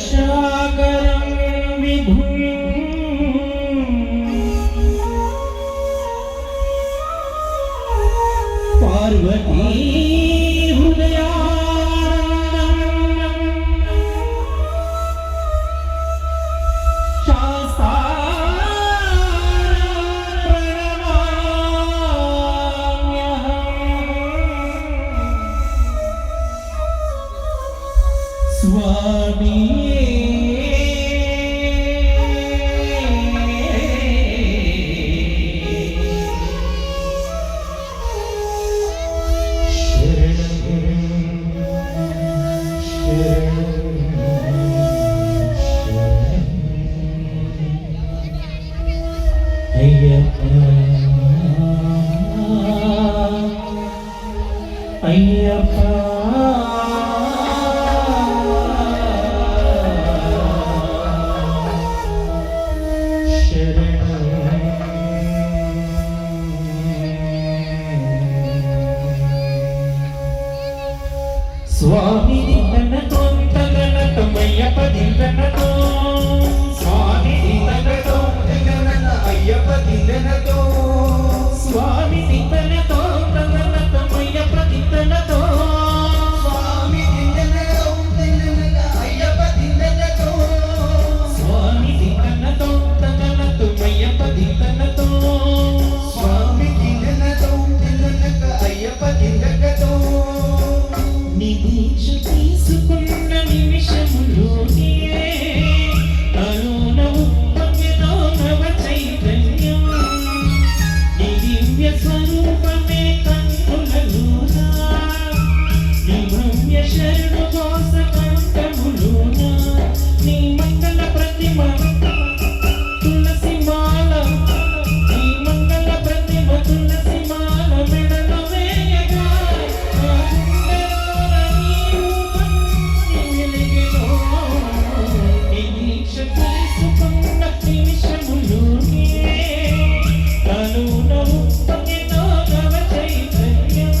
सर्वरक्षाकरं विभुं पार्वती स्वामी अय्यप्पा स्वामी दिनतो तगनतो अय्यप्प दिनतो स्वामी दिनतो तगनतो अय्यप्प दिनतो स्वामी दिनतो तगनतो अय्यप्प दिनतो स्वामी दिनतो तगनतो अय्यप्प दिनतो स्वामी दिनतो तगनतो अय्यप्प दिनतो स्वामी दिनतो तगनतो अय्यप्प दिनतो నిదీక్ష తీసుకున్న నిమిషములోనే తరుణ ఉప్పొంగెదో నవ చైతన్యం నీ దివ్య స్వరూపమే కన్నులలోనా నీ భవ్య శరణు ఘోష కంఠములోనా నీ మంగళ ప్రతిమ తులసి మాల నీ మంగళ ప్రతిమ తులసి మాల మెడలో వేయగా నిదీక్ష తీసుకున్న నిమిషములోనే తరుణ ఉప్పొంగెదో నవ చైతన్యం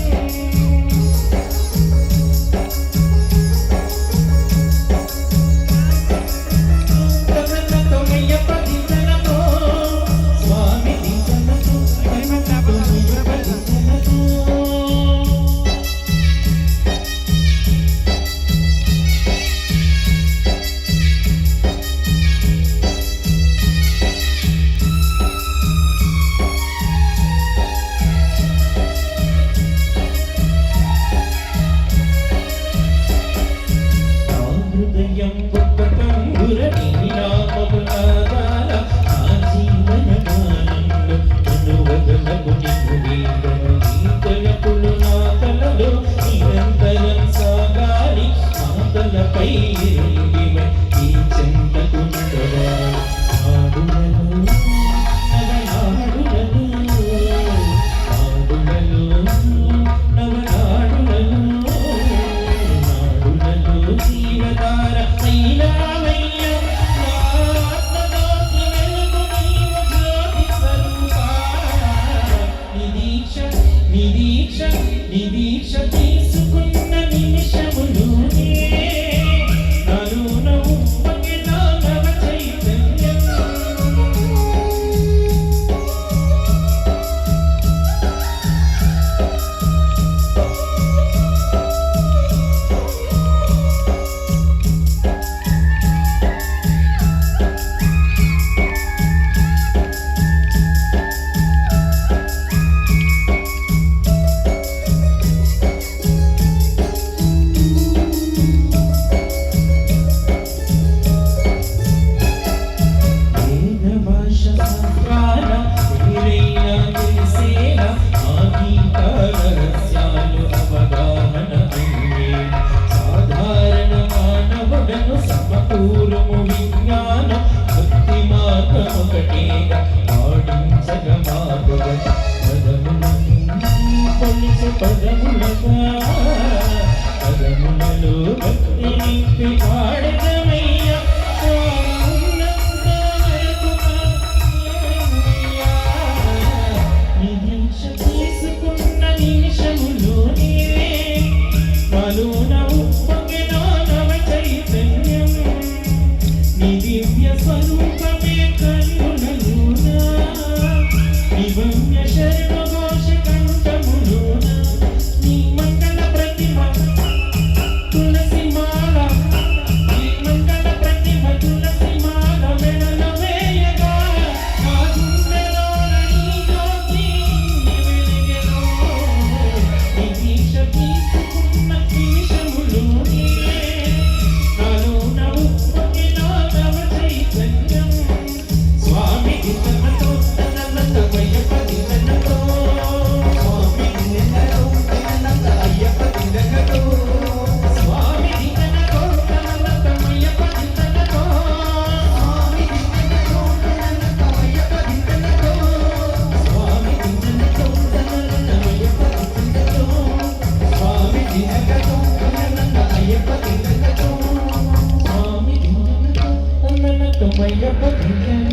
తుమయ్యప్ప భజన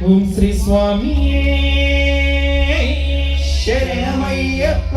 ఓం శ్రీ స్వామి శరణమయ్యప్ప